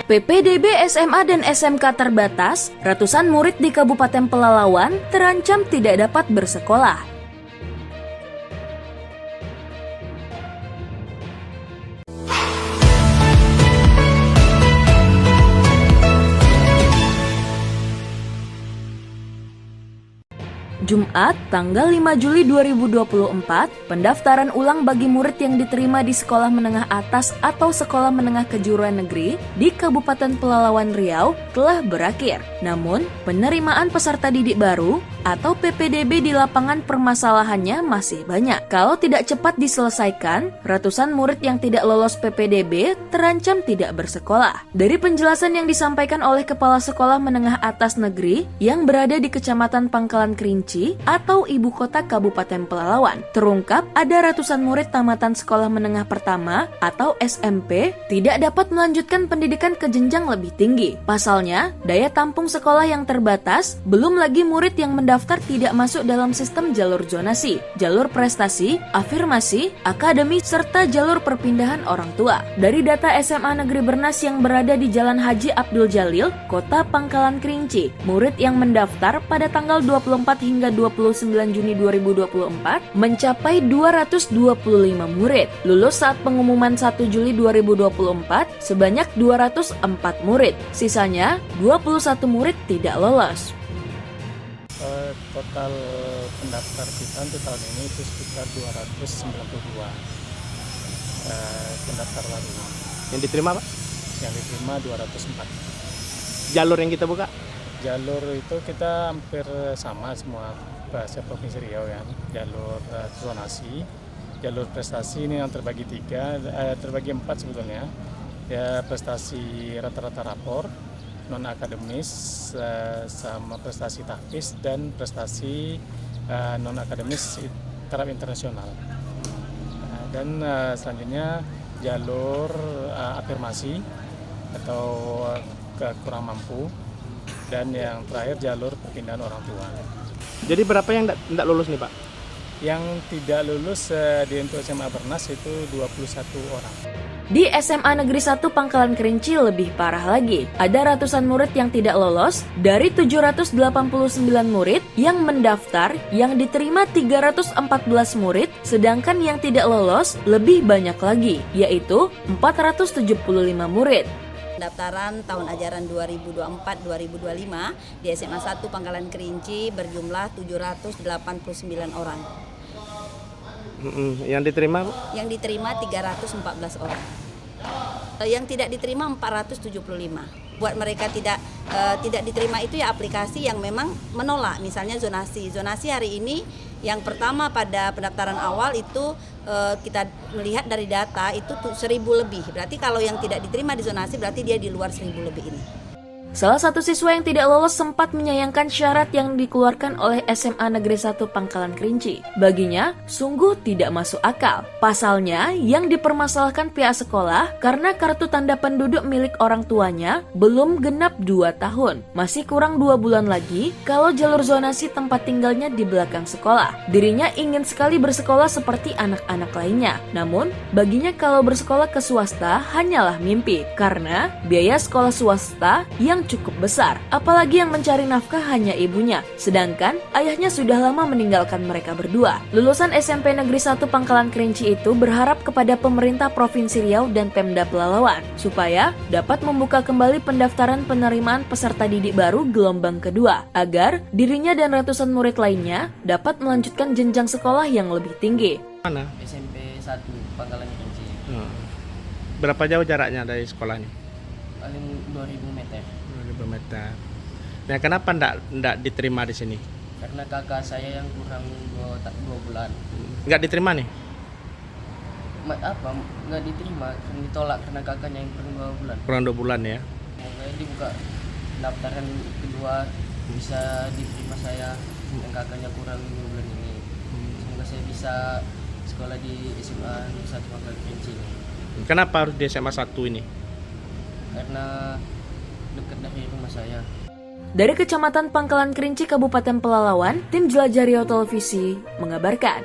PPDB SMA dan SMK terbatas, ratusan murid di Kabupaten Pelalawan terancam tidak dapat bersekolah. Jumat, tanggal 5 Juli 2024, pendaftaran ulang bagi murid yang diterima di sekolah menengah atas atau sekolah menengah kejuruan negeri di Kabupaten Pelalawan Riau telah berakhir. Namun, penerimaan peserta didik baru atau PPDB di lapangan permasalahannya masih banyak. Kalau tidak cepat diselesaikan, ratusan murid yang tidak lolos PPDB terancam tidak bersekolah. Dari penjelasan yang disampaikan oleh Kepala Sekolah Menengah Atas Negeri yang berada di Kecamatan Pangkalan Kerinci atau ibu kota Kabupaten Pelalawan, terungkap ada ratusan murid tamatan sekolah menengah pertama atau SMP tidak dapat melanjutkan pendidikan ke jenjang lebih tinggi. Pasalnya, daya tampung sekolah yang terbatas, belum lagi murid yang mendaftar tidak masuk dalam sistem jalur zonasi, jalur prestasi, afirmasi, akademi, serta jalur perpindahan orang tua. Dari data SMA Negeri Bernas yang berada di Jalan Haji Abdul Jalil, Kota Pangkalan Kerinci, murid yang mendaftar pada tanggal 24 hingga 29 Juni 2024 mencapai 225 murid. Lulus saat pengumuman 1 Juli 2024 sebanyak 204 murid. Sisanya 21 murid tidak lolos. Total pendaftar kita untuk tahun ini itu sekitar 292 pendaftar baru. Yang diterima Pak? Yang diterima 204. Jalur yang kita buka? Jalur itu kita hampir sama semua bahasa Provinsi Riau ya. Jalur zonasi, jalur prestasi ini yang terbagi terbagi 4 sebetulnya. Ya, prestasi rata-rata rapor, non akademis, sama prestasi tahfiz dan prestasi non akademis taraf internasional. Dan selanjutnya jalur afirmasi atau kurang mampu, dan yang terakhir jalur perpindahan orang tua. Jadi berapa yang tidak lulus nih Pak? Yang tidak lulus di untuk SMA Bernas itu 21 orang. Di SMA Negeri 1 Pangkalan Kerinci lebih parah lagi. Ada ratusan murid yang tidak lolos dari 789 murid yang mendaftar, yang diterima 314 murid, sedangkan yang tidak lolos lebih banyak lagi, yaitu 475 murid. Pendaftaran tahun ajaran 2024-2025 di SMA 1 Pangkalan Kerinci berjumlah 789 orang. Yang diterima? Yang diterima 314 orang. Yang tidak diterima 475. Buat mereka tidak diterima itu ya aplikasi yang memang menolak, misalnya zonasi. Zonasi hari ini yang pertama pada pendaftaran awal itu kita melihat dari data itu 1.000 lebih. Berarti kalau yang tidak diterima di zonasi berarti dia di luar 1.000 lebih ini. Salah satu siswa yang tidak lolos sempat menyayangkan syarat yang dikeluarkan oleh SMA Negeri 1 Pangkalan Kerinci. Baginya, sungguh tidak masuk akal. Pasalnya, yang dipermasalahkan pihak sekolah karena kartu tanda penduduk milik orang tuanya belum genap 2 tahun. Masih kurang 2 bulan lagi kalau jalur zonasi tempat tinggalnya di belakang sekolah. Dirinya ingin sekali bersekolah seperti anak-anak lainnya. Namun, baginya kalau bersekolah ke swasta hanyalah mimpi. Karena biaya sekolah swasta yang cukup besar, apalagi yang mencari nafkah hanya ibunya, sedangkan ayahnya sudah lama meninggalkan mereka berdua. Lulusan SMP Negeri 1 Pangkalan Kerinci itu berharap kepada pemerintah Provinsi Riau dan Pemda Pelalawan supaya dapat membuka kembali pendaftaran penerimaan peserta didik baru gelombang kedua, agar dirinya dan ratusan murid lainnya dapat melanjutkan jenjang sekolah yang lebih tinggi. Mana? SMP 1 Pangkalan Kerinci. Berapa jauh jaraknya dari sekolahnya? Paling 2000 meter. 2000 meter. Nah, kenapa enggak diterima di sini? Karena kakak saya yang kurang 2 bulan. Enggak diterima nih? Nggak diterima, ditolak karena kakaknya yang kurang 2 bulan. Kurang 2 bulan ya. Semoga dibuka pendaftaran kedua bisa diterima saya yang kakaknya kurang 2 bulan ini. Semoga saya bisa sekolah di SMA Negeri 1 Pangkalan Kerinci. Kenapa harus di SMA 1 ini? Karena dekat dari rumah saya. Dari Kecamatan Pangkalan Kerinci, Kabupaten Pelalawan, tim Jelajah Riau Televisi mengabarkan.